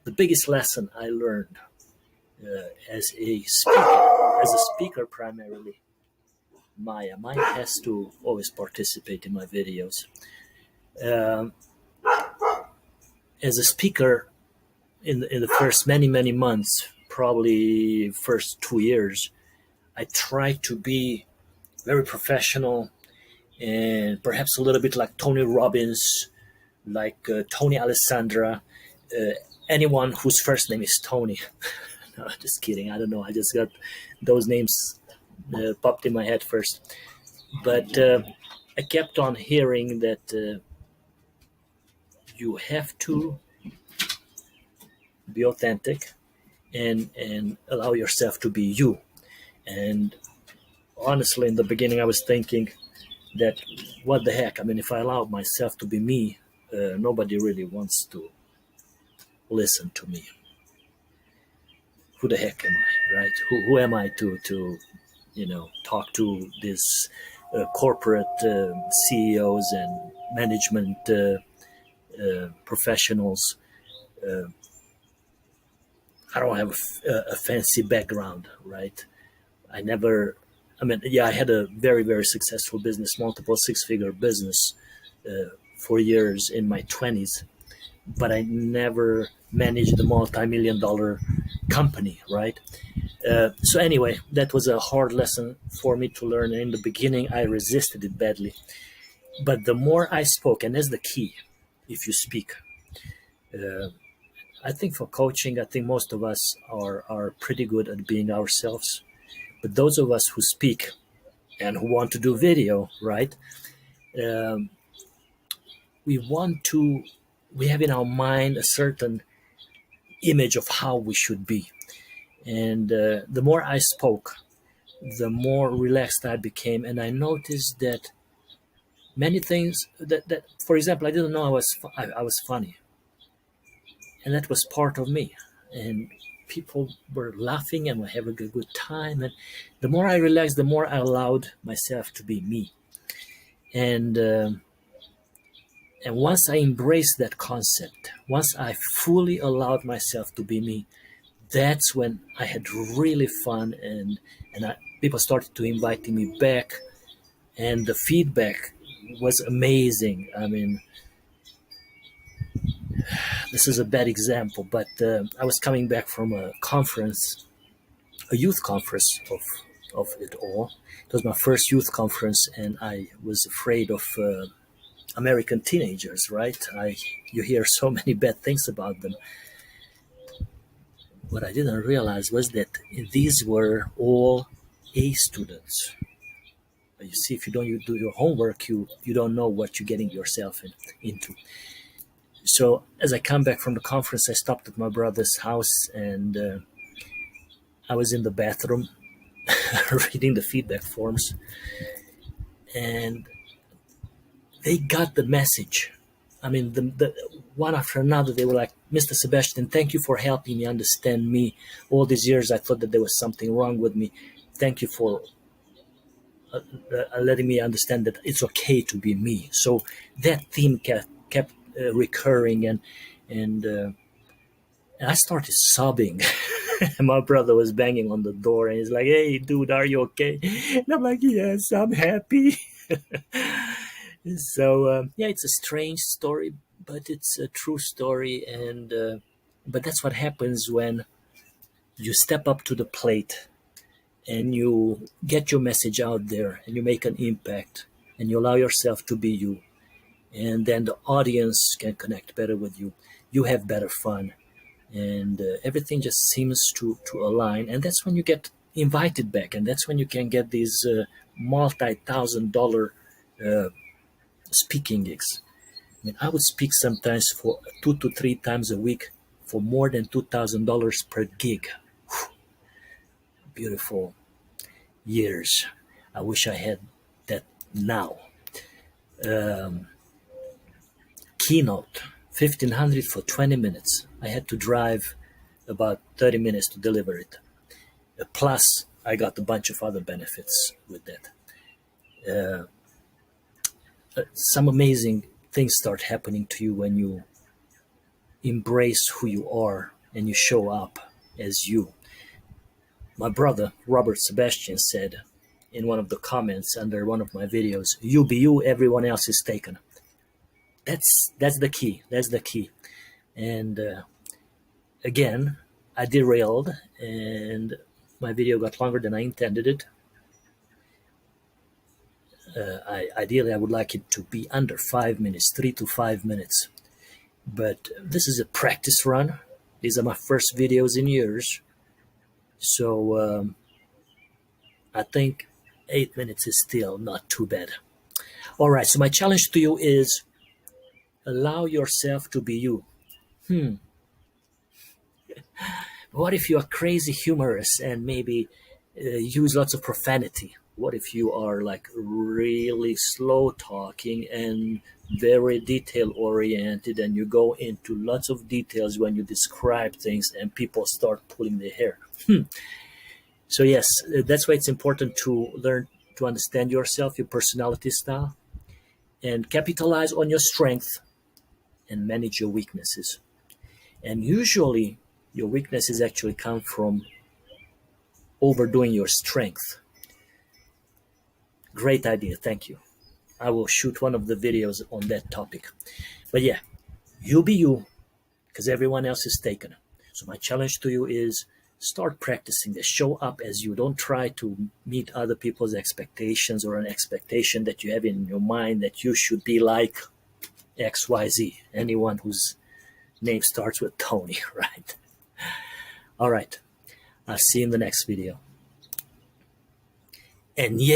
the biggest lesson I learned as a speaker primarily. Maya has to always participate in my videos. Um, as a speaker, in the first many months, probably first 2 years, I tried to be very professional and perhaps a little bit like Tony Robbins, like Tony Alessandra, uh, anyone whose first name is Tony. No, just kidding. I don't know. I just got those names popped in my head first. But I kept on hearing that you have to be authentic and allow yourself to be you. And honestly, in the beginning, I was thinking that what the heck? I mean, if I allow myself to be me, nobody really wants to listen to me. Who the heck am I, right? Who am I to talk to these corporate CEOs and management professionals? I don't have a fancy background, right? I never. I mean, yeah, I had a very successful business, multiple six-figure business for years in my 20s, but I never managed a multi-million-dollar company, right? So anyway, that was a hard lesson for me to learn. In the beginning, I resisted it badly, but the more I spoke, and that's the key, if you speak. Uh, I think for coaching, I think most of us are pretty good at being ourselves. But those of us who speak and who want to do video, right? Um, we want to. We have in our mind a certain image of how we should be, and the more I spoke, the more relaxed I became, and I noticed that many things that for example, I didn't know I was funny, and that was part of me, and people were laughing and were having a good time, and the more I relaxed, the more I allowed myself to be me, and once I embraced that concept, once I fully allowed myself to be me, that's when I had really fun, and people started to invite me back, and the feedback was amazing. I mean, this is a bad example, but I was coming back from a conference, a youth conference of it all. It was my first youth conference, and I was afraid of American teenagers. Right? You hear so many bad things about them. What I didn't realize was that these were all A students. You see, if you don't do your homework, you don't know what you're getting yourself into. So as I come back from the conference, I stopped at my brother's house, and I was in the bathroom reading the feedback forms, and they got the message. I mean, the one after another, they were like, "Mr. Sebastian, thank you for helping me understand me. All these years, I thought that there was something wrong with me. Thank you for letting me understand that it's okay to be me." So that theme kept recurring, and I started sobbing. My brother was banging on the door, and he's like, "Hey, dude, are you okay?" And I'm like, "Yes, I'm happy." So yeah, it's a strange story, but it's a true story, and but that's what happens when you step up to the plate and you get your message out there and you make an impact and you allow yourself to be you, and then the audience can connect better with you. You have better fun, and everything just seems to align, and that's when you get invited back, and that's when you can get these multi-thousand-dollar speaking gigs. I mean, I would speak sometimes for 2 to 3 times a week for more than $2,000 per gig. Beautiful years. I wish I had that now. Keynote, 1,500 for 20 minutes. I had to drive about 30 minutes to deliver it. Plus, I got a bunch of other benefits with that. Some amazing things start happening to you when you embrace who you are and you show up as you. My brother, Robert Sebastian, said in one of the comments under one of my videos, "You be you, everyone else is taken." That's the key. That's the key. And again, I derailed, and my video got longer than I intended it. Ideally, I would like it to be under 5 minutes, 3 to 5 minutes. But this is a practice run. These are my first videos in years. So I think 8 minutes is still not too bad. All right, so my challenge to you is allow yourself to be you. What if you are crazy humorous and maybe use lots of profanity? What if you are like really slow talking and very detail oriented, and you go into lots of details when you describe things and people start pulling their hair? So yes, that's why it's important to learn to understand yourself, your personality style, and capitalize on your strength and manage your weaknesses. And usually your weaknesses actually come from overdoing your strength. Great idea, thank you. I will shoot one of the videos on that topic. But yeah, you be you, because everyone else is taken. So my challenge to you is start practicing this. Show up as you. Don't try to meet other people's expectations or an expectation that you have in your mind that you should be like XYZ, anyone whose name starts with Tony, right? All right, I'll see you in the next video. And yay!